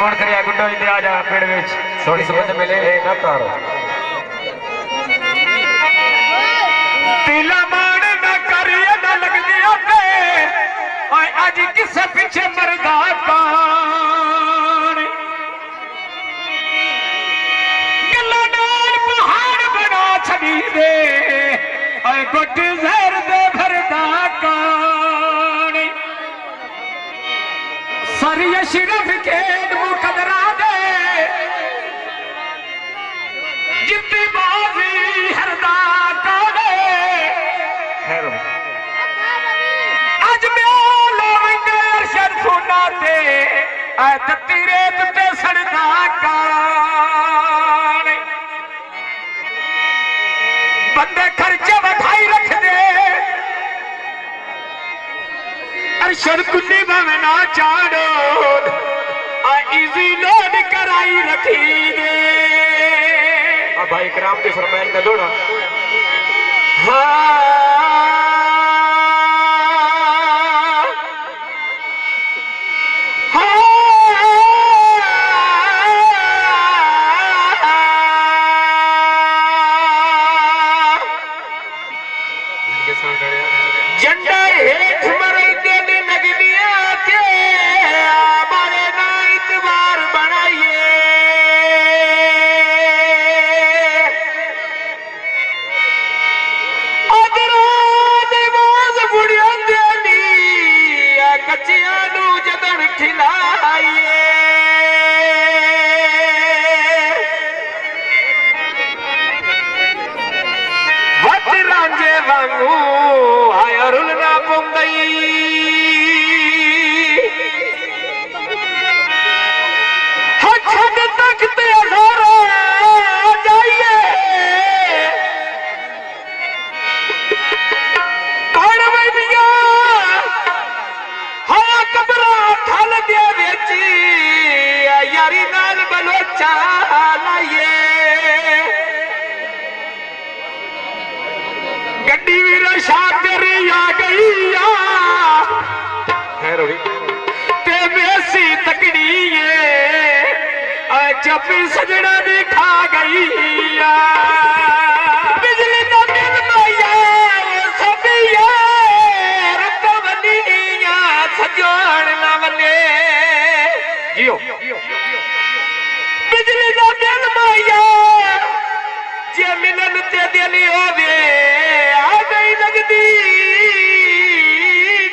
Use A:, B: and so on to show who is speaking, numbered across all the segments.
A: कौन करे गुड्डो इधर आ जा पेड़ विच सोनी समझ मिले ना तारो तिला मान ना करिए ना लग दिया पे ओए आज किसे पीछे मरदा कौन गल्ला नाल पहाड़ बना छड़ी दे ओए गुट जहर दे भरदा कौन सारी अशरफ के मुकदरा दे जितनी बाजी हरदा कौन आज अरशद सोना ते तत्ती रेत ते सड़दा कौन बंदे खर्चे बढ़ाई रख दे अरशद कुन्नी भावे ना चाड़ो इजी लोड कराई रखी दे भाई कराम के फरमाइश का दौड़ा झंडा हेठ मरते नगदिया के हमारे ना इतबार बनाइए बुढ़िया देनी कच्चिया जदन खिलाइए वट रांझे वांगू आया रुलना पुंदई छद तकते जाइए कौन बैठिया हाँ कबरा थल दे बेची यारी नाल बलोचा लाइए गड्डी भी शाह तेरी आ गई ते बेसी तकड़ी चपी सजड़ा भी खा गई बिजली का बिल माया सबिया रत बनिया सजोण न बने जियो बिजली का बिल माया जे मिलन ते दिली होवे आ गई लगदी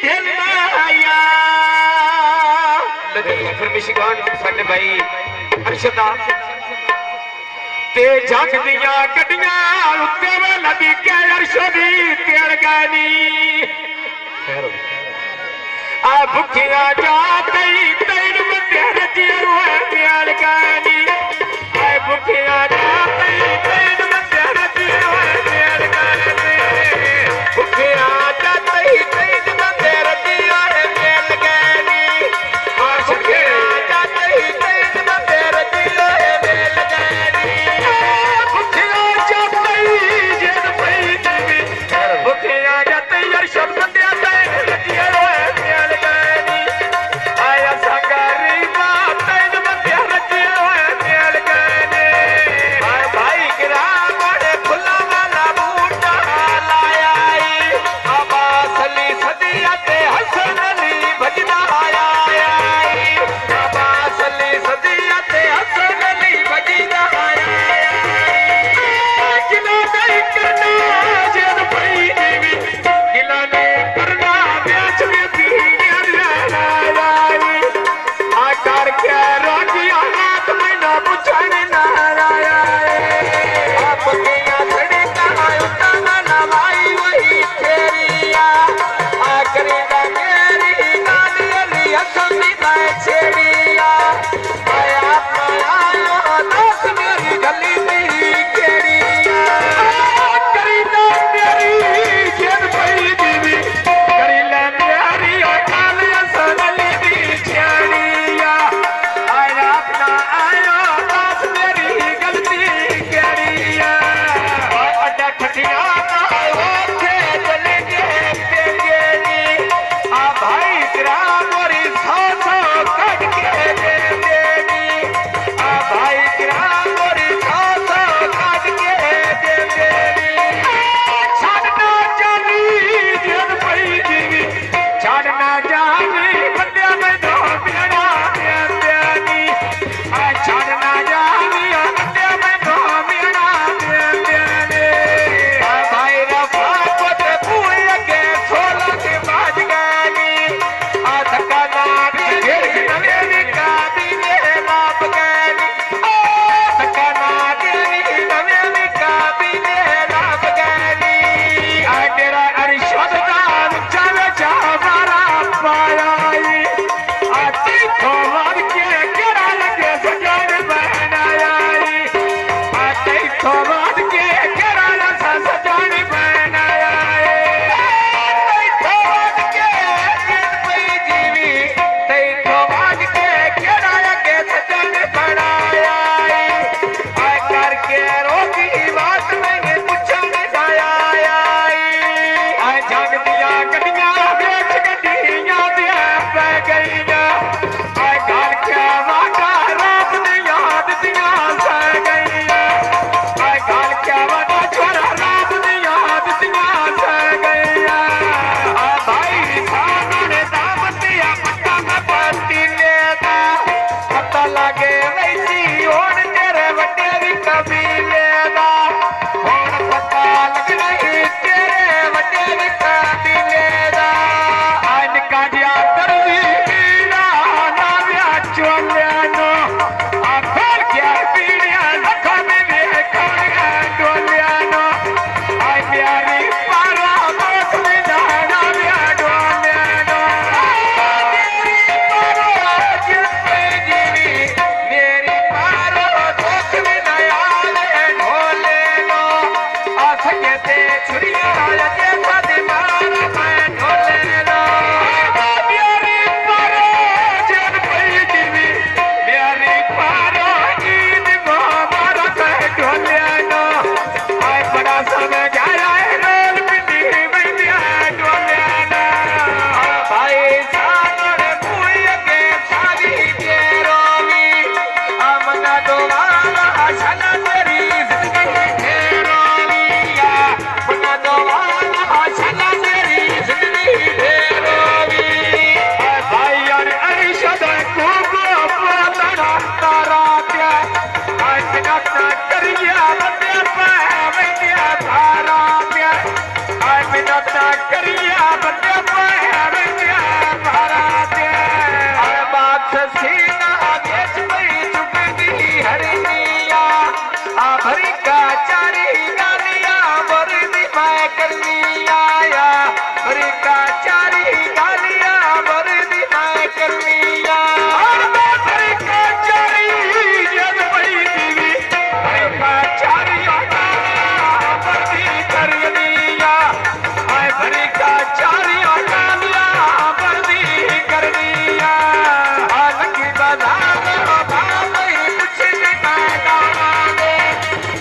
A: ढेल माया लगदी फिर मिशिगान साडे भाई अरशदा ते जग दिया गड्डियां उत्ते वे लदी के अरशदी तेड़ गनी आ भुखिया जा कई तैन बंदे रजिया रोए तेड़ गनी आ भुखिया जा कई तैन बंदे रजिया रोए तेड़ गनी भुखिया जा कई तैन बंदे रजिया रोए तेड़ गनी आ भुखिया जा कई तैन बंदे रजिया रंग दिया गड्डियां बेच गड्डियां दिया पै गईयां आए घर क्या वादा रात दी याद दियां सै गईयां आए घर क्या वादा छोरा रात दी याद दियां सै गईयां आ भाई सानू ने दावत दिया पक्का मैं पाती लेदा पता लगे वैसी होण तेरे वड्डे दी कबीले दा होण पता लगना ही तेरे वड्डे दी कबीले दा आ निक्का जिहा करवी पीड़ा ना विआह चोलियां नो आ खोल के पीड़ियां लखां में वेखणियां डोलियां नो आ प्यारी पारा दोस्त में जाना विआह डोलियां नो मेरी पारो जिल पे जीवी मेरी पारो दोस्त में नया ढोले नो आ सके ते छुरियां लगे सादे मारा मैं ढोले नो मेरी पारो जिल पे जीवी मेरी पारो ईद मुबारक ढोले नो आए बड़ा समय जाया रोल पिंडी बंदिया ढोले नो भाई सानों पूरी के सारी तेरोवी अमना दोवाला हसना तेरी जिंदगी तेरोवी मना दोवाला हसना तेरी जिंदगी तेरोवी भाई यार अरशद खूब अपना तारा क्या आज बिना करिया बंदे पे बंदिया धारा क्या आज बिना करिया बंदे पे बंदिया धारा क्या अरे बात सीना बेच पई चुपदी हरनिया आ भरी का चारी गालिया बरदी मैं करनिया या भरी का चारी गालिया बरदी मैं करनिया और मैं भरी का चारी जग पई दीवी भरी का चारी गालिया बरदी करनिया आए भरी का चारी गालिया बरदी करनिया आ लगी बाजार नहीं कुछ नहीं मैदाना दे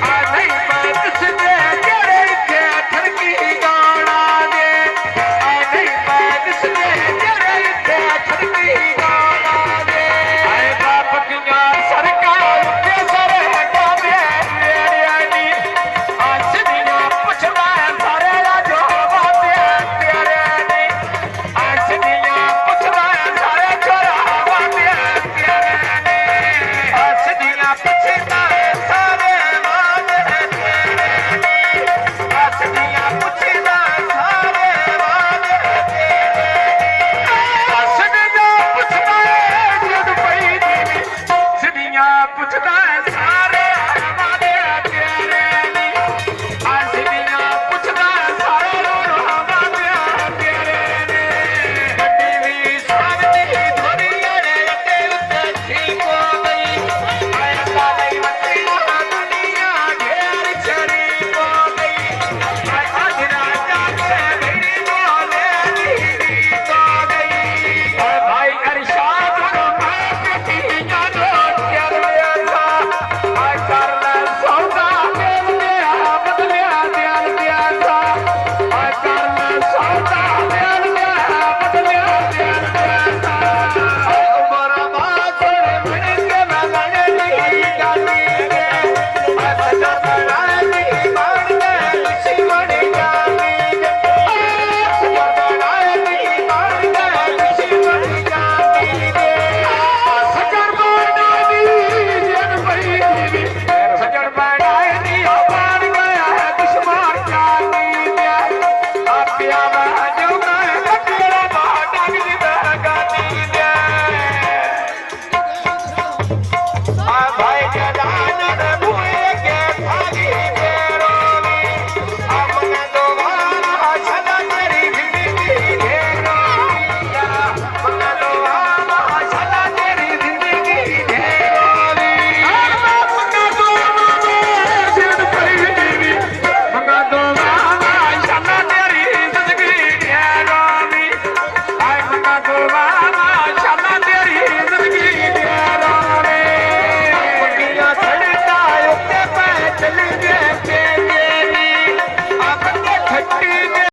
A: आ नहीं मैं किसने तेरे इत्थे ठरकी गाना दे आ नहीं मैं किसने तेरे इत्थे ठरकी गाना दे आए बाप किया सरकार के सर कावे मेरिया नी आ सिनिया पुछदा सारे राजो बाते तेरे नी आ सिनिया पुछदा सारे छोरा बाते तेरे नी आ सिनिया पुछदा सारे बाते तेरे नी आ सिनिया पुछदा सारे बाते तेरे नी आ सिनिया पुछदा जग पई दीवी सिनिया पुछदा सारे बाते तेरे नी आ सिनिया पुछदा सारे बाते तेरे नी गड्डी भी सावधी थोड़ी अड़े अटे उत्ते ठीक हो गई आए अल्लाह नहीं वती दुनिया घेर चरी हो गई आए आज राजा के मेरी बोले दी तो गई और भाई अरशाद मैं बेटी जानो कर लिया था आए कर ले सौदा मेल दिया बदलिया ध्यान दिया था आए कर ले सौदा मेल दिया बदलिया ध्यान दिया था आए उमर आबाद मिल के मैं लड़े नहीं गाली गे मैं सजा बनाए नहीं मान दे किसी बड़ी गाली गे सजा बनाए नहीं मान दे किसी बड़ी गाली गे सजन बनाए नी जन पई दीवी सजन बनाए नी ओ मान गया है दुश्मन जानी दे आ पिया मैं जो मैं